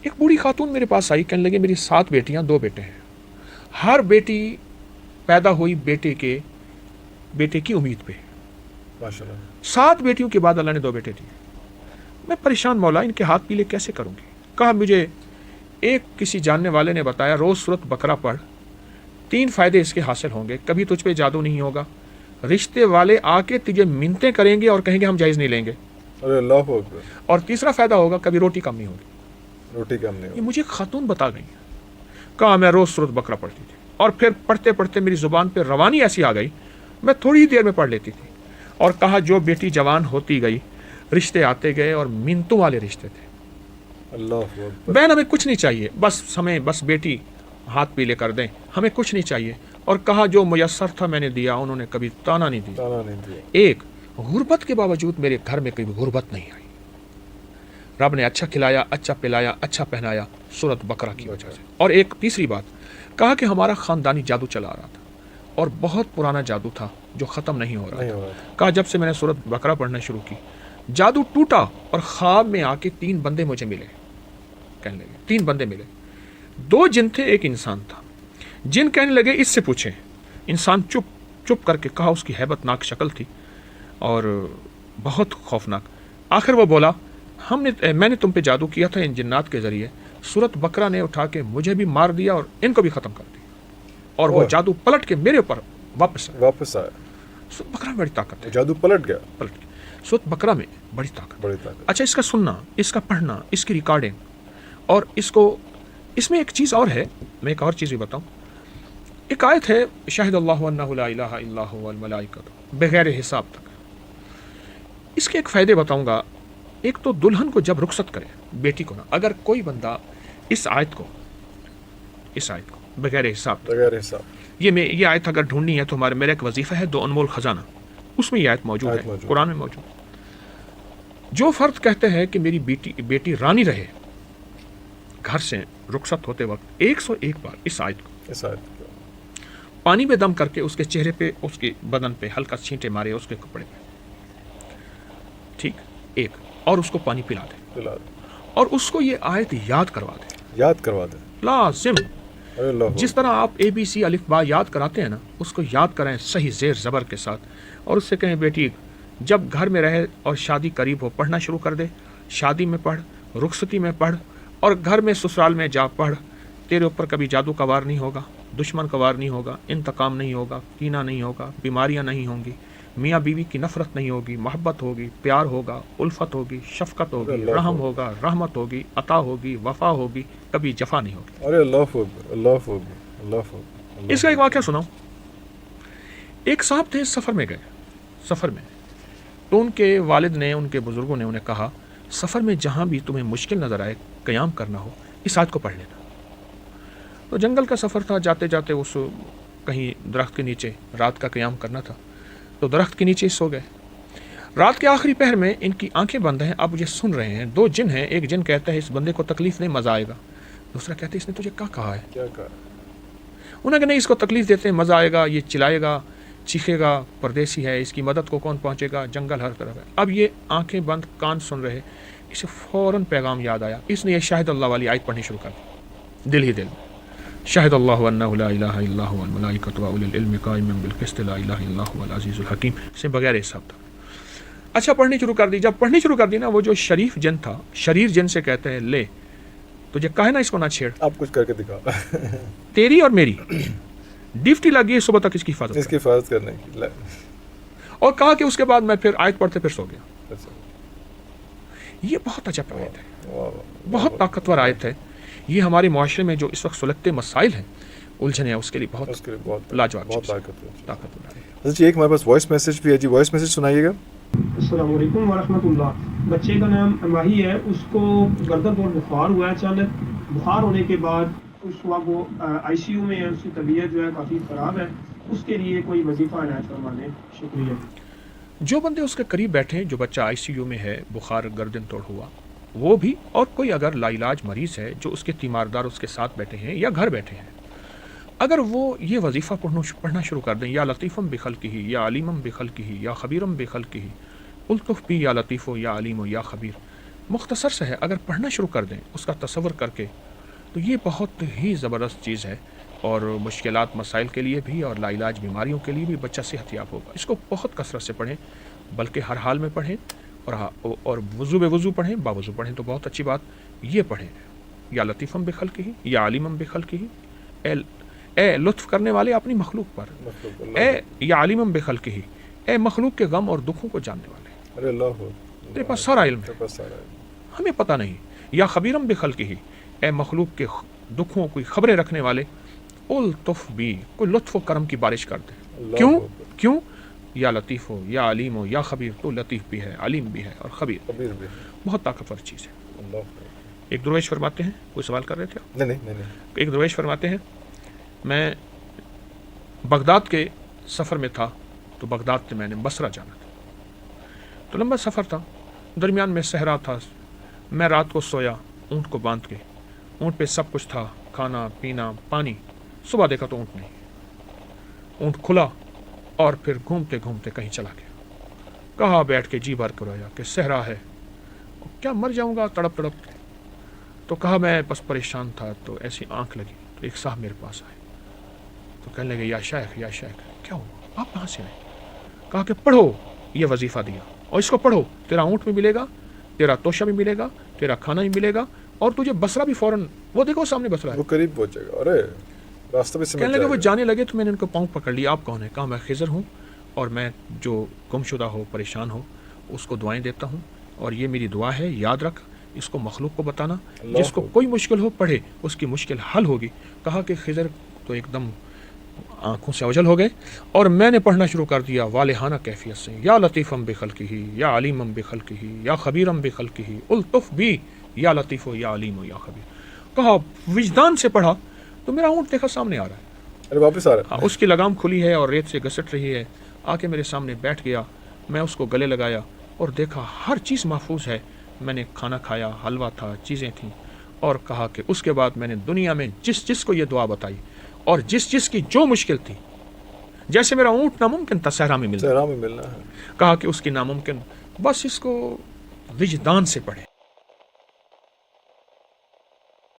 ایک بوڑھی خاتون میرے پاس آئی، کہنے لگے میری 7 بیٹیاں 2 بیٹے ہیں، ہر بیٹی پیدا ہوئی بیٹے کی امید پہ، ماشاءاللہ 7 بیٹیوں کے بعد اللہ نے 2 بیٹے دیے۔ میں پریشان، مولا ان کے ہاتھ پیلے کیسے کروں گی؟ کہا مجھے ایک کسی جاننے والے نے بتایا روز سورۃ بقرہ پڑھ، 3 فائدے اس کے حاصل ہوں گے، کبھی تجھ پہ جادو نہیں ہوگا، رشتے والے آ کے تجھے منتیں کریں گے اور کہیں گے ہم جائز نہیں لیں گے، ارے اللہ اکبر، اور تیسرا فائدہ ہوگا کبھی روٹی کم نہیں ہوگی۔ روٹی کم نہیں یہ مجھے خاتون بتا گئی۔ کہا میں روز سورۃ بقرہ پڑھتی تھی، اور پھر پڑھتے پڑھتے میری زبان پہ روانی ایسی آ گئی، میں تھوڑی ہی دیر میں پڑھ لیتی تھی۔ اور کہا جو بیٹی جوان ہوتی گئی، رشتے آتے گئے اور منتوں والے رشتے تھے۔ اللہ اکبر، بہن ہمیں کچھ نہیں چاہیے، بس بیٹی ہاتھ پیلے کر دیں، ہمیں کچھ نہیں چاہیے۔ اور کہا جو میسر تھا میں نے دیا، انہوں نے کبھی تانا نہیں دیا۔ تانا نہیں دیا۔ ایک غربت کے باوجود میرے گھر میں کبھی غربت نہیں آئی، رب نے اچھا کھلایا، اچھا پلایا، اچھا پہنایا سورۃ بقرہ کی وجہ سے۔ اور ایک تیسری بات کہا کہ ہمارا خاندانی جادو چلا آ رہا تھا، اور بہت پرانا جادو تھا جو ختم نہیں ہو رہا تھا۔ کہا جب سے میں نے سورۃ بقرہ پڑھنا شروع کی، جادو ٹوٹا، اور خواب میں آ کے 3 بندے مجھے ملے، کہنے لگے 3 بندے ملے، 2 جن تھے، ایک انسان تھا۔ جن کہنے لگے اس سے پوچھیں۔ انسان چپ کر کے کہا، اس کی ہیبت ناک شکل تھی اور بہت خوفناک۔ آخر وہ بولا میں نے تم پہ جادو کیا تھا ان جنات کے ذریعے، سورۃ بقرہ نے اٹھا کے مجھے بھی مار دیا اور ان کو بھی ختم کر دیا، اور وہ جادو پلٹ کے میرے اوپر واپس آیا۔ سورۃ بقرہ میں بڑی طاقت ہے، جادو پلٹ گیا، سورۃ بقرہ میں بڑی طاقت۔ اچھا اس کا سننا، اس کا پڑھنا، اس کی ریکارڈنگ، اور اس میں ایک چیز اور ہے، میں ایک اور چیز بھی بتاؤں۔ ایک آیت ہے شاہد اللہ انہ لا الہ الا هو والملائکۃ، بغیر حساب تک۔ اس کے ایک فائدے بتاؤں گا۔ ایک تو دلہن کو جب رخصت کرے، بیٹی کو نا، اگر کوئی بندہ اس آیت کو بغیر حساب، یہ آیت اگر ڈھونڈنی ہے تو میرا ایک وظیفہ ہے 2 انمول خزانہ، اس میں یہ آیت موجود ہے، قرآن میں موجود۔ جو فرد کہتے ہیں کہ میری بیٹی رانی رہے، گھر سے رخصت ہوتے وقت 101 بار اس آیت کو پانی میں دم کر کے اس کے چہرے پہ، اس کے بدن پہ ہلکا چھینٹے مارے، اس کے کپڑے پہ، ٹھیک، ایک، اور اس کو پانی پلا دے، اور اس کو یہ آیت یاد کروا دے لازم۔ جس طرح آپ ABC الف با یاد کراتے ہیں نا، اس کو یاد کریں صحیح زیر زبر کے ساتھ، اور اس سے کہیں بیٹی جب گھر میں رہے اور شادی قریب ہو پڑھنا شروع کر دے، شادی میں پڑھ، رخصتی میں پڑھ، اور گھر میں سسرال میں جا پڑھ، تیرے اوپر کبھی جادو کا وار نہیں ہوگا، دشمن کا وار نہیں ہوگا، انتقام نہیں ہوگا، کینہ نہیں ہوگا، بیماریاں نہیں ہوں گی، میاں بیوی کی نفرت نہیں ہوگی، محبت ہوگی، پیار ہوگا، الفت ہوگی، شفقت ہوگی، رحم ہوگا، رحمت ہوگی، عطا ہوگی، وفا ہوگی، کبھی جفا نہیں ہوگی۔ ارے اللہ اکبر، اللہ اکبر، اللہ اکبر۔ اس کا ایک واقعہ سناؤں۔ ایک صاحب تھے، سفر میں گئے، سفر میں تو ان کے والد نے، ان کے بزرگوں نے انہیں کہا سفر میں جہاں بھی تمہیں مشکل نظر آئے، قیام کرنا ہو، اس آیت کو پڑھ لینا۔ تو جنگل کا سفر تھا، جاتے جاتے اس کہیں درخت کے نیچے رات کا قیام کرنا تھا، تو درخت کے نیچے سو گئے۔ رات کے آخری پہر میں ان کی آنکھیں بند ہیں، اب یہ سن رہے ہیں، 2 جن ہیں، ایک جن کہتا ہے اس بندے کو تکلیف نہیں، مزہ آئے گا، دوسرا کہتا ہے اس نے تجھے کیا کہا ہے؟ انہوں نے کہا نہیں، اس کو تکلیف دیتے ہیں، مزہ آئے گا، یہ چلائے گا، چیخے گا، پردیسی ہے، اس کی مدد کو کون پہنچے گا، جنگل ہر طرف ہے۔ اب یہ آنکھیں بند، کان سن رہے، اسے فوراً پیغام یاد آیا، اس نے یہ شاہد اللہ والی آیت پڑھنی شروع کر دی، دل ہی دل میں، شاہد اللہ انہ لا الہ الا هو والملائکۃ واولی العلم قائما بالقسط لا الہ الا هو العزیز الحکیم، سے بغیر حساب تھا۔ اچھا پڑھنی شروع کر دی، جب پڑھنی شروع کر دی نا، وہ جو شریف جن تھا، شریر جن سے کہتے ہیں لے تجھے کہا ہے نا اس کو نہ چھیڑ، آپ کچھ کر کے دکھا، تیری اور میری ڈیوٹی لگی ہے صبح تک اس کی حفاظت کرنے کی، اور کہا کہ اس کے بعد میں پھر آیت پڑھتے پھر سو گیا۔ یہ بہت عجب آیت ہے، بہت طاقتور آیت ہے۔ یہ ہمارے معاشرے میں جو اس وقت سلگتے مسائل ہیں، الجھن ہے، اس کے لیے بہت لاجواب طاقتور ہے۔ جی ایک ہمارے پاس وائس میسج بھی ہے، جی وائس میسج سنائیے گا۔ السلام علیکم ورحمۃ اللہ۔ بچے کا نام ماہی ہے، اس کو گردن اور بخار ہوا ہے اچانک، بخار ہونے کے بعد اس وقت وہ ICU میں ہے، اس کی طبیعت جو ہے کافی خراب ہے، اس کے لیے کوئی وظیفہ عنایت فرما دیں، شکریہ۔ جو بندے اس کے قریب بیٹھے، جو بچہ ICU میں ہے، بخار گردن توڑ ہوا، وہ بھی، اور کوئی اگر لا علاج مریض ہے جو اس کے تیماردار اس کے ساتھ بیٹھے ہیں یا گھر بیٹھے ہیں، اگر وہ یہ وظیفہ پڑھنا شروع کر دیں، یا لطیفم بخلقہ یا علیمم بخلقہ یا خبیرم بخلقہ، الطف بی یا لطیف یا علیم یا خبیر، مختصر سے ہے، اگر پڑھنا شروع کر دیں اس کا تصور کر کے تو یہ بہت ہی زبردست چیز ہے، اور مشکلات مسائل کے لیے بھی اور لا علاج بیماریوں کے لیے بھی بچہ صحت یاب ہوگا۔ اس کو بہت کثرت سے پڑھیں، بلکہ ہر حال میں پڑھیں، اور وضو بے وضو پڑھیں، باوضو پڑھیں تو بہت اچھی بات۔ یہ پڑھیں یا لطیفم بخلقہ یا علیمم بخلقہ، اے لطف کرنے والے اپنی مخلوق پر، اے یا علیمم بخلقہ، اے مخلوق کے غم اور دکھوں کو جاننے والے، ارے اللہ تیرے پاس سارا علم ہے، ہمیں پتہ نہیں۔ یا خبیرم بخلقہ، اے مخلوق کے دکھوں کی خبریں رکھنے والے، الطف بھی، کوئی لطف و کرم کی بارش کر دے۔ کیوں؟ یا لطیف ہو یا علیم ہو یا خبیر، تو لطیف بھی ہے، علیم بھی ہے اور خبیر بھی ہے، بہت طاقتور چیز ہے۔ ایک درویش فرماتے ہیں، کوئی سوال کر رہے تھے آپ؟ نہیں۔ ایک درویش فرماتے ہیں، میں بغداد کے سفر میں تھا، تو بغداد سے میں نے بصرہ جانا تھا، تو لمبا سفر تھا، درمیان میں صحرا تھا، میں رات کو سویا اونٹ کو باندھ کے، اونٹ پہ سب کچھ تھا، کھانا پینا پانی، صبح دیکھا تو اونٹ نہیں، اونٹ کھلا اور پھر گھومتے گھومتے کہیں چلا گیا۔ کہا بیٹھ کے جی بھر کر رویا کہ صحرا ہے، کیا مر جاؤں گا تڑپ تڑپ کے۔ تو کہا میں بس پریشان تھا، تو ایسی آنکھ لگی تو ایک صاحب میرے پاس آئے، تو کہنے لگے یا شیخ کیا ہوا، آپ کہاں سے آئے؟ کہا کہ پڑھو یہ وظیفہ دیا، اور اس کو پڑھو، تیرا اونٹ بھی ملے گا، تیرا توشہ بھی ملے گا، تیرا کھانا بھی ملے گا، اور تجھے بصرہ بھی فوراً، وہ دیکھو سامنے بصرہ ہے، وہ قریب پہنچے گا۔ ارے راستہ بھی کہنے لگے وہ جانے لگے تو میں نے ان کو پاؤں پکڑ لیا، آپ کون ہیں؟ کہا میں خضر ہوں، اور میں جو گم شدہ ہو پریشان ہو اس کو دعائیں دیتا ہوں، اور یہ میری دعا ہے، یاد رکھ اس کو مخلوق کو بتانا، جس کو کوئی مشکل ہو پڑھے اس کی مشکل حل ہوگی۔ کہا کہ خضر تو ایک دم آنکھوں سے اوجھل ہو گئے، اور میں نے پڑھنا شروع کر دیا والہانہ کیفیت سے، یا لطیفم بخلقہ یا علیمم بخلقہ یا خبیرم بخلقہ، الطف بھی یا لطیف یا علیم یا خبیر۔ کہا وجدان سے پڑھا تو میرا اونٹ دیکھا سامنے آ رہا ہے، ارے واپس آ رہا ہے، اس کی لگام کھلی ہے اور ریت سے گھسٹ رہی ہے، آ کے میرے سامنے بیٹھ گیا، میں اس کو گلے لگایا اور دیکھا ہر چیز محفوظ ہے، میں نے کھانا کھایا، حلوہ تھا، چیزیں تھیں، اور کہا کہ اس کے بعد میں نے دنیا میں جس کو یہ دعا بتائی اور جس کی جو مشکل تھی، جیسے میرا اونٹ ناممکن تھا صحرا میں ملنا ہے، کہا کہ اس کی ناممکن، بس اس کو وجدان سے پڑھے۔